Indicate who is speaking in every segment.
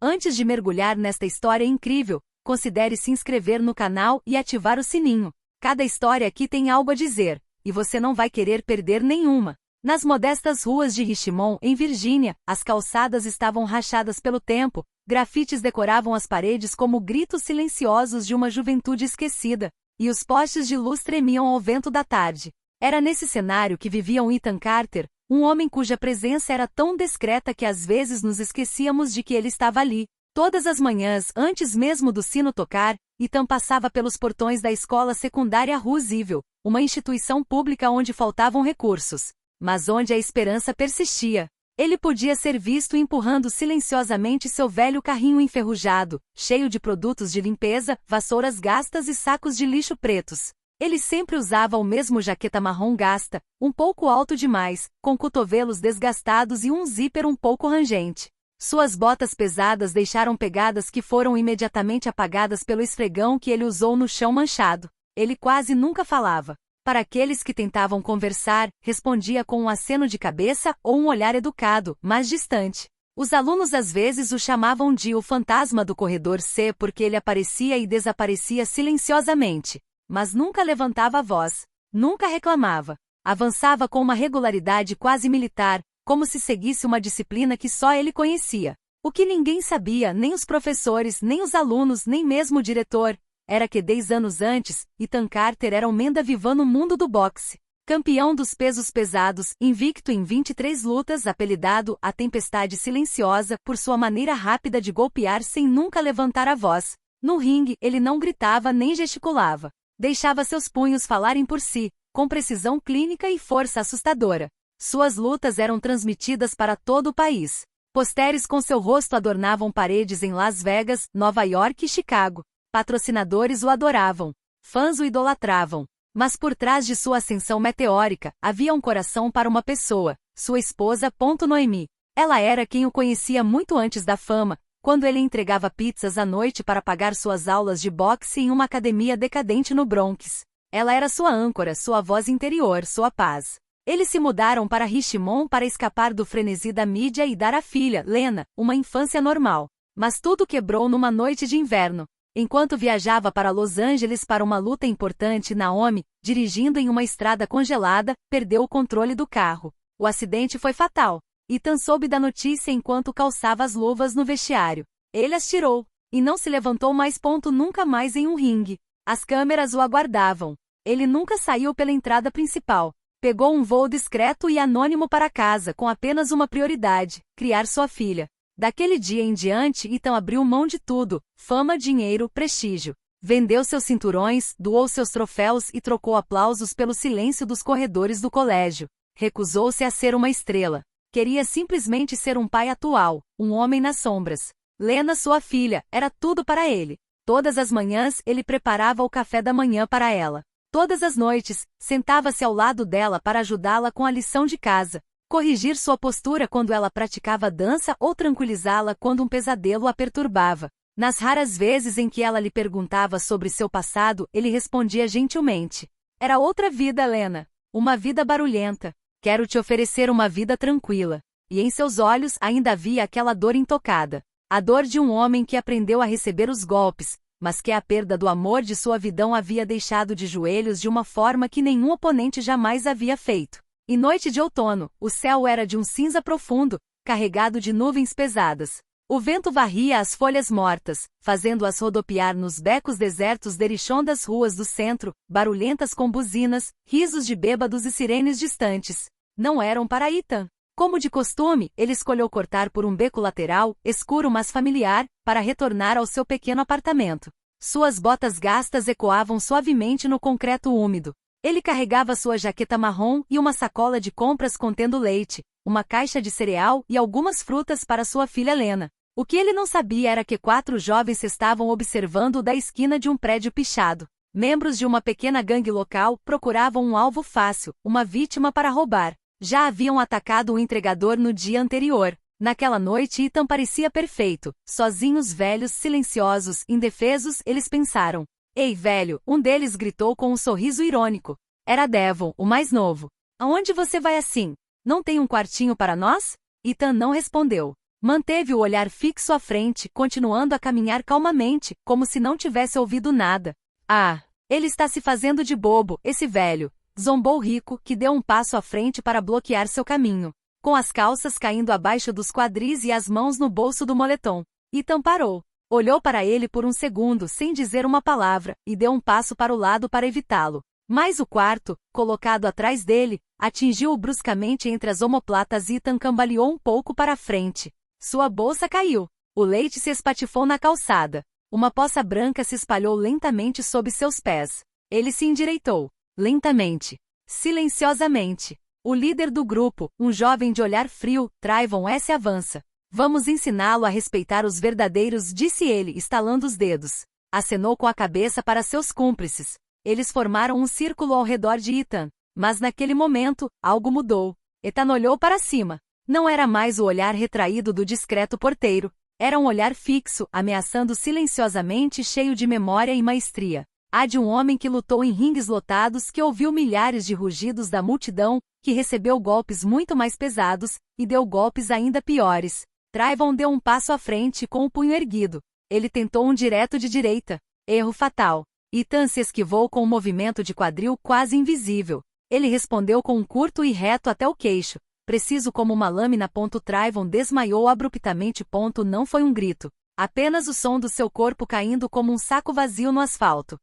Speaker 1: Antes de mergulhar nesta história incrível, considere se inscrever no canal e ativar o sininho. Cada história aqui tem algo a dizer, e você não vai querer perder nenhuma. Nas modestas ruas de Richmond, em Virgínia, as calçadas estavam rachadas pelo tempo, grafites decoravam as paredes como gritos silenciosos de uma juventude esquecida, e os postes de luz tremiam ao vento da tarde. Era nesse cenário que vivia Ethan Carter, um homem cuja presença era tão discreta que às vezes nos esquecíamos de que ele estava ali. Todas as manhãs, antes mesmo do sino tocar, Ethan passava pelos portões da escola secundária Roosevelt, uma instituição pública onde faltavam recursos, mas onde a esperança persistia. Ele podia ser visto empurrando silenciosamente seu velho carrinho enferrujado, cheio de produtos de limpeza, vassouras gastas e sacos de lixo pretos. Ele sempre usava o mesmo jaqueta marrom gasta, um pouco alto demais, com cotovelos desgastados e um zíper um pouco rangente. Suas botas pesadas deixaram pegadas que foram imediatamente apagadas pelo esfregão que ele usou no chão manchado. Ele quase nunca falava. Para aqueles que tentavam conversar, respondia com um aceno de cabeça ou um olhar educado, mas distante. Os alunos às vezes o chamavam de o fantasma do corredor C porque ele aparecia e desaparecia silenciosamente. Mas nunca levantava a voz, nunca reclamava. Avançava com uma regularidade quase militar, como se seguisse uma disciplina que só ele conhecia. O que ninguém sabia, nem os professores, nem os alunos, nem mesmo o diretor, era que 10 anos antes, Ethan Carter era um menda viva no mundo do boxe. Campeão dos pesos pesados, invicto em 23 lutas, apelidado a Tempestade Silenciosa por sua maneira rápida de golpear sem nunca levantar a voz. No ringue, ele não gritava nem gesticulava. Deixava seus punhos falarem por si, com precisão clínica e força assustadora. Suas lutas eram transmitidas para todo o país. Posteres com seu rosto adornavam paredes em Las Vegas, Nova York e Chicago. Patrocinadores o adoravam. Fãs o idolatravam. Mas por trás de sua ascensão meteórica, havia um coração para uma pessoa, sua esposa. Noemi. Ela era quem o conhecia muito antes da fama, quando ele entregava pizzas à noite para pagar suas aulas de boxe em uma academia decadente no Bronx. Ela era sua âncora, sua voz interior, sua paz. Eles se mudaram para Richmond para escapar do frenesi da mídia e dar à filha, Lena, uma infância normal. Mas tudo quebrou numa noite de inverno. Enquanto viajava para Los Angeles para uma luta importante, Naomi, dirigindo em uma estrada congelada, perdeu o controle do carro. O acidente foi fatal. Ethan soube da notícia enquanto calçava as luvas no vestiário. Ele as tirou, e não se levantou mais. Nunca mais em um ringue. As câmeras o aguardavam. Ele nunca saiu pela entrada principal. Pegou um voo discreto e anônimo para casa com apenas uma prioridade: criar sua filha. Daquele dia em diante, Ethan abriu mão de tudo: fama, dinheiro, prestígio. Vendeu seus cinturões, doou seus troféus e trocou aplausos pelo silêncio dos corredores do colégio. Recusou-se a ser uma estrela. Queria simplesmente ser um pai atual, um homem nas sombras. Lena, sua filha, era tudo para ele. Todas as manhãs, ele preparava o café da manhã para ela. Todas as noites, sentava-se ao lado dela para ajudá-la com a lição de casa, corrigir sua postura quando ela praticava dança ou tranquilizá-la quando um pesadelo a perturbava. Nas raras vezes em que ela lhe perguntava sobre seu passado, ele respondia gentilmente: "Era outra vida, Lena. Uma vida barulhenta. Quero te oferecer uma vida tranquila." E em seus olhos ainda havia aquela dor intocada. A dor de um homem que aprendeu a receber os golpes, mas que a perda do amor de sua vidão havia deixado de joelhos de uma forma que nenhum oponente jamais havia feito. E noite de outono, o céu era de um cinza profundo, carregado de nuvens pesadas. O vento varria as folhas mortas, fazendo-as rodopiar nos becos desertos de Richmond das ruas do centro, barulhentas com buzinas, risos de bêbados e sirenes distantes. Não eram para Ethan. Como de costume, ele escolheu cortar por um beco lateral, escuro mas familiar, para retornar ao seu pequeno apartamento. Suas botas gastas ecoavam suavemente no concreto úmido. Ele carregava sua jaqueta marrom e uma sacola de compras contendo leite, uma caixa de cereal e algumas frutas para sua filha Lena. O que ele não sabia era que 4 jovens estavam observando-o da esquina de um prédio pichado. Membros de uma pequena gangue local procuravam um alvo fácil, uma vítima para roubar. Já haviam atacado o entregador no dia anterior. Naquela noite Ethan parecia perfeito. Sozinhos, velhos, silenciosos, indefesos, eles pensaram. "Ei, velho", um deles gritou com um sorriso irônico. Era Devon, o mais novo. "Aonde você vai assim? Não tem um quartinho para nós?" Ethan não respondeu. Manteve o olhar fixo à frente, continuando a caminhar calmamente, como se não tivesse ouvido nada. Ah, ele está se fazendo de bobo, esse velho, zombou Rico, que deu um passo à frente para bloquear seu caminho. Com as calças caindo abaixo dos quadris e as mãos no bolso do moletom. Ethan parou. Olhou para ele por um segundo sem dizer uma palavra, e deu um passo para o lado para evitá-lo. Mas o quarto, colocado atrás dele, atingiu-o bruscamente entre as omoplatas e Ethan cambaleou um pouco para a frente. Sua bolsa caiu. O leite se espatifou na calçada. Uma poça branca se espalhou lentamente sob seus pés. Ele se endireitou. Lentamente. Silenciosamente. O líder do grupo, um jovem de olhar frio, Trayvon S. avança. Vamos ensiná-lo a respeitar os verdadeiros, disse ele, estalando os dedos. Acenou com a cabeça para seus cúmplices. Eles formaram um círculo ao redor de Ethan. Mas naquele momento, algo mudou. Ethan olhou para cima. Não era mais o olhar retraído do discreto porteiro. Era um olhar fixo, ameaçando silenciosamente, cheio de memória e maestria. A de um homem que lutou em ringues lotados, que ouviu milhares de rugidos da multidão, que recebeu golpes muito mais pesados, e deu golpes ainda piores. Trayvon deu um passo à frente com o punho erguido. Ele tentou um direto de direita. Erro fatal. Ethan se esquivou com um movimento de quadril quase invisível. Ele respondeu com um curto e reto até o queixo. Preciso como uma lâmina. Trayvon desmaiou abruptamente. Não foi um grito. Apenas o som do seu corpo caindo como um saco vazio no asfalto.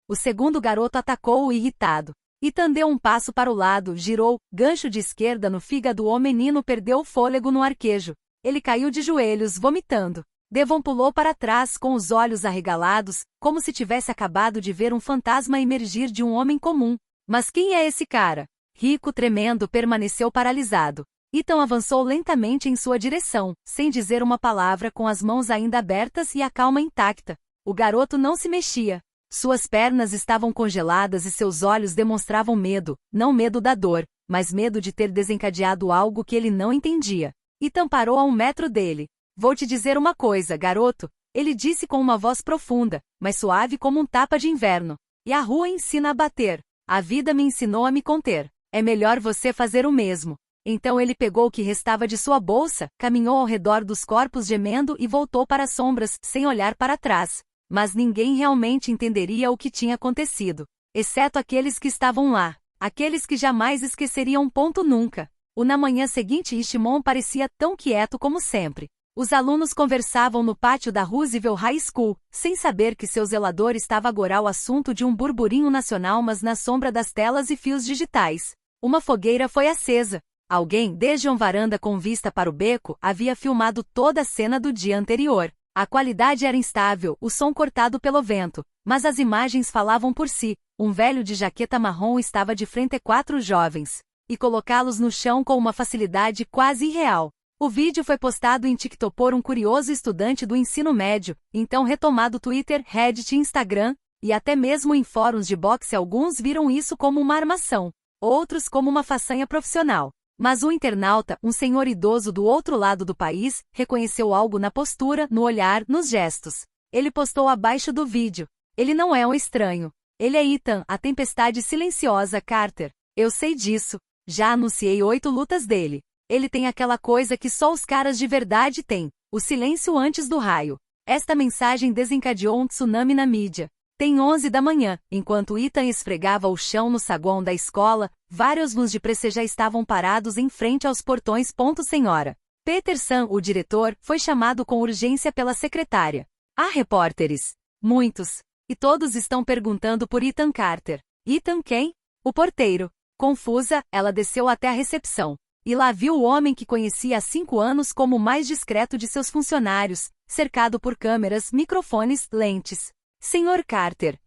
Speaker 1: O segundo garoto atacou-o irritado. Ethan deu um passo para o lado, girou, gancho de esquerda no fígado. O menino perdeu o fôlego no arquejo. Ele caiu de joelhos, vomitando. Devon pulou para trás com os olhos arregalados, como se tivesse acabado de ver um fantasma emergir de um homem comum. Mas quem é esse cara? Rico, tremendo, permaneceu paralisado. Ethan avançou lentamente em sua direção, sem dizer uma palavra, com as mãos ainda abertas e a calma intacta. O garoto não se mexia. Suas pernas estavam congeladas e seus olhos demonstravam medo, não medo da dor, mas medo de ter desencadeado algo que ele não entendia. Ethan parou a 1 metro dele. Vou te dizer uma coisa, garoto, ele disse com uma voz profunda, mas suave como um tapa de inverno. E a rua ensina a bater. A vida me ensinou a me conter. É melhor você fazer o mesmo. Então ele pegou o que restava de sua bolsa, caminhou ao redor dos corpos gemendo e voltou para as sombras, sem olhar para trás. Mas ninguém realmente entenderia o que tinha acontecido. Exceto aqueles que estavam lá. Aqueles que jamais esqueceriam. Nunca. Na manhã seguinte, Shimon parecia tão quieto como sempre. Os alunos conversavam no pátio da Roosevelt High School, sem saber que seu zelador estava agora ao assunto de um burburinho nacional, mas na sombra das telas e fios digitais. Uma fogueira foi acesa. Alguém, desde uma varanda com vista para o beco, havia filmado toda a cena do dia anterior. A qualidade era instável, o som cortado pelo vento, mas as imagens falavam por si. Um velho de jaqueta marrom estava de frente a 4 jovens, e colocá-los no chão com uma facilidade quase irreal. O vídeo foi postado em TikTok por um curioso estudante do ensino médio, então retomado Twitter, Reddit e Instagram, e até mesmo em fóruns de boxe. Alguns viram isso como uma armação, outros como uma façanha profissional. Mas o internauta, um senhor idoso do outro lado do país, reconheceu algo na postura, no olhar, nos gestos. Ele postou abaixo do vídeo. Ele não é um estranho. Ele é Ethan, a tempestade silenciosa. Carter. Eu sei disso. Já anunciei 8 lutas dele. Ele tem aquela coisa que só os caras de verdade têm. O silêncio antes do raio. Esta mensagem desencadeou um tsunami na mídia. Tem 11 da manhã, enquanto Ethan esfregava o chão no saguão da escola, vários luz de prece já estavam parados em frente aos portões. Senhora Peterson, o diretor, foi chamado com urgência pela secretária. Há repórteres. Muitos. E todos estão perguntando por Ethan Carter. Ethan quem? O porteiro. Confusa, ela desceu até a recepção. E lá viu o homem que conhecia há 5 anos como o mais discreto de seus funcionários, cercado por câmeras, microfones, lentes. Senhor Carter,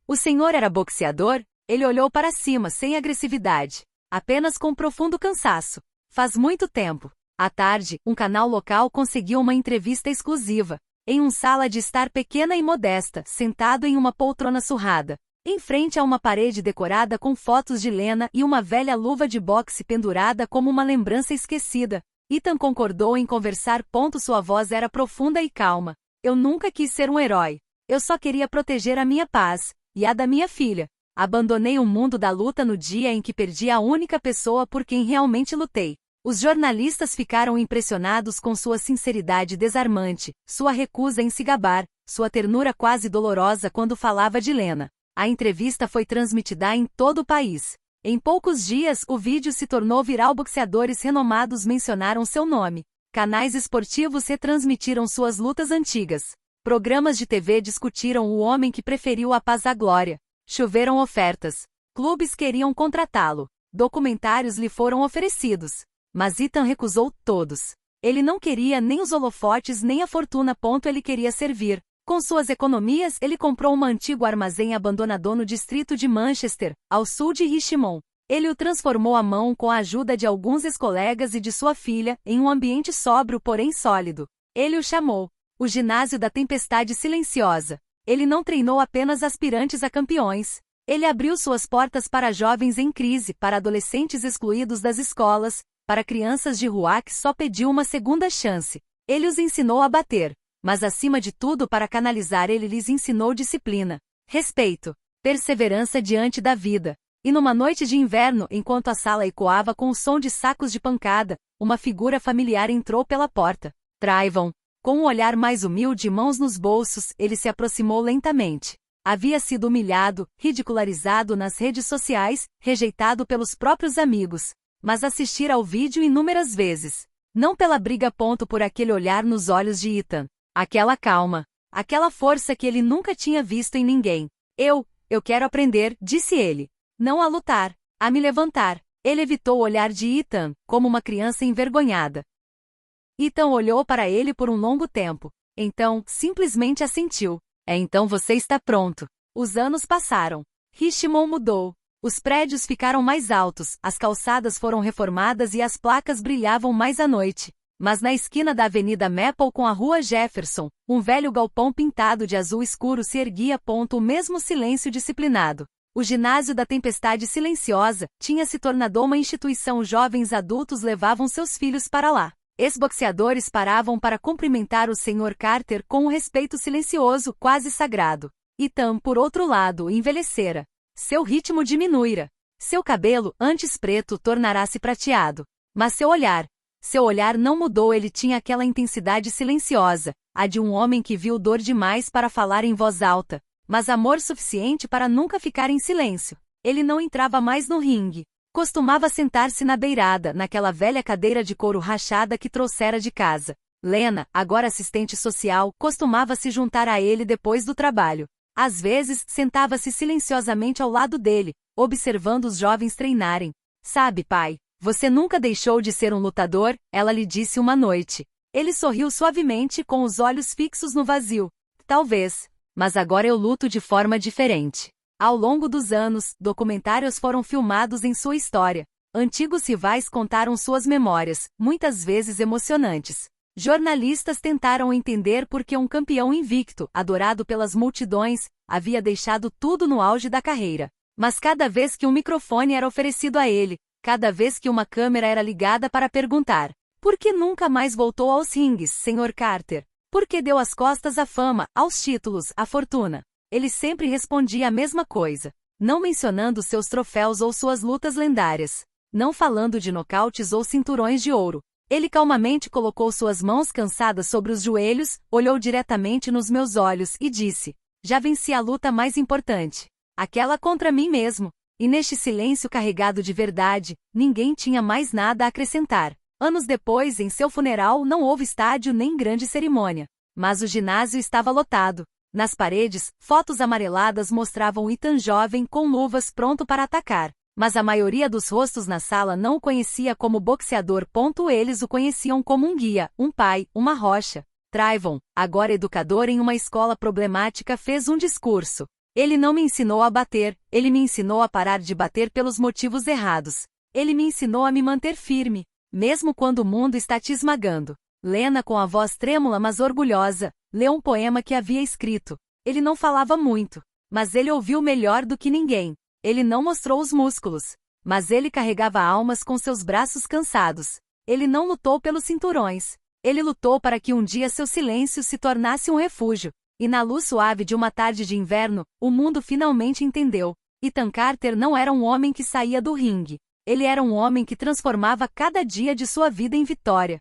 Speaker 1: o senhor era boxeador? Ele olhou para cima sem agressividade, apenas com profundo cansaço. Faz muito tempo. À tarde, um canal local conseguiu uma entrevista exclusiva, em uma sala de estar pequena e modesta, sentado em uma poltrona surrada, em frente a uma parede decorada com fotos de Lena e uma velha luva de boxe pendurada como uma lembrança esquecida. Ethan concordou em conversar. Sua voz era profunda e calma. Eu nunca quis ser um herói. Eu só queria proteger a minha paz, e a da minha filha. Abandonei o mundo da luta no dia em que perdi a única pessoa por quem realmente lutei. Os jornalistas ficaram impressionados com sua sinceridade desarmante, sua recusa em se gabar, sua ternura quase dolorosa quando falava de Lena. A entrevista foi transmitida em todo o país. Em poucos dias, o vídeo se tornou viral. Boxeadores renomados mencionaram seu nome. Canais esportivos retransmitiram suas lutas antigas. Programas de TV discutiram o homem que preferiu a paz à glória. Choveram ofertas. Clubes queriam contratá-lo. Documentários lhe foram oferecidos. Mas Ethan recusou todos. Ele não queria nem os holofotes nem a fortuna. Ele queria servir. Com suas economias, ele comprou um antigo armazém abandonado no distrito de Manchester, ao sul de Richmond. Ele o transformou à mão com a ajuda de alguns ex-colegas e de sua filha, em um ambiente sóbrio porém sólido. Ele o chamou o ginásio da tempestade silenciosa. Ele não treinou apenas aspirantes a campeões. Ele abriu suas portas para jovens em crise, para adolescentes excluídos das escolas, para crianças de rua que só pediam uma segunda chance. Ele os ensinou a bater. Mas acima de tudo, para canalizar, ele lhes ensinou disciplina, respeito, perseverança diante da vida. E numa noite de inverno, enquanto a sala ecoava com o som de sacos de pancada, uma figura familiar entrou pela porta. Trayvon. Com um olhar mais humilde e mãos nos bolsos, ele se aproximou lentamente. Havia sido humilhado, ridicularizado nas redes sociais, rejeitado pelos próprios amigos. Mas assistira ao vídeo inúmeras vezes. Não pela briga. Por aquele olhar nos olhos de Ethan. Aquela calma. Aquela força que ele nunca tinha visto em ninguém. Eu quero aprender, disse ele. Não a lutar, a me levantar. Ele evitou o olhar de Ethan, como uma criança envergonhada. Ethan olhou para ele por um longo tempo. Então, simplesmente assentiu. Então você está pronto. Os anos passaram. Richmond mudou. Os prédios ficaram mais altos, as calçadas foram reformadas e as placas brilhavam mais à noite. Mas na esquina da Avenida Maple com a Rua Jefferson, um velho galpão pintado de azul escuro se erguia. O mesmo silêncio disciplinado. O ginásio da tempestade silenciosa tinha se tornado uma instituição. Jovens adultos levavam seus filhos para lá. Ex-boxeadores paravam para cumprimentar o Sr. Carter com um respeito silencioso, quase sagrado. Ethan, por outro lado, envelhecera. Seu ritmo diminuíra. Seu cabelo, antes preto, tornara-se prateado. Mas seu olhar não mudou. Ele tinha aquela intensidade silenciosa, a de um homem que viu dor demais para falar em voz alta, mas amor suficiente para nunca ficar em silêncio. Ele não entrava mais no ringue. Costumava sentar-se na beirada, naquela velha cadeira de couro rachada que trouxera de casa. Lena, agora assistente social, costumava se juntar a ele depois do trabalho. Às vezes, sentava-se silenciosamente ao lado dele, observando os jovens treinarem. Sabe, pai, você nunca deixou de ser um lutador, ela lhe disse uma noite. Ele sorriu suavemente com os olhos fixos no vazio. Talvez, mas agora eu luto de forma diferente. Ao longo dos anos, documentários foram filmados em sua história. Antigos rivais contaram suas memórias, muitas vezes emocionantes. Jornalistas tentaram entender por que um campeão invicto, adorado pelas multidões, havia deixado tudo no auge da carreira. Mas cada vez que um microfone era oferecido a ele, cada vez que uma câmera era ligada para perguntar: por que nunca mais voltou aos ringues, Sr. Carter? Por que deu as costas à fama, aos títulos, à fortuna? Ele sempre respondia a mesma coisa, não mencionando seus troféus ou suas lutas lendárias, não falando de nocautes ou cinturões de ouro. Ele calmamente colocou suas mãos cansadas sobre os joelhos, olhou diretamente nos meus olhos e disse: já venci a luta mais importante. Aquela contra mim mesmo. E neste silêncio carregado de verdade, ninguém tinha mais nada a acrescentar. Anos depois, em seu funeral, não houve estádio nem grande cerimônia. Mas o ginásio estava lotado. Nas paredes, fotos amareladas mostravam Ethan jovem com luvas pronto para atacar. Mas a maioria dos rostos na sala não o conhecia como boxeador. Eles o conheciam como um guia, um pai, uma rocha. Trayvon, agora educador em uma escola problemática, fez um discurso. Ele não me ensinou a bater, ele me ensinou a parar de bater pelos motivos errados. Ele me ensinou a me manter firme, mesmo quando o mundo está te esmagando. Lena, com a voz trêmula mas orgulhosa, leu um poema que havia escrito. Ele não falava muito, mas ele ouviu melhor do que ninguém. Ele não mostrou os músculos, mas ele carregava almas com seus braços cansados. Ele não lutou pelos cinturões. Ele lutou para que um dia seu silêncio se tornasse um refúgio. E na luz suave de uma tarde de inverno, o mundo finalmente entendeu. Ethan Carter não era um homem que saía do ringue. Ele era um homem que transformava cada dia de sua vida em vitória.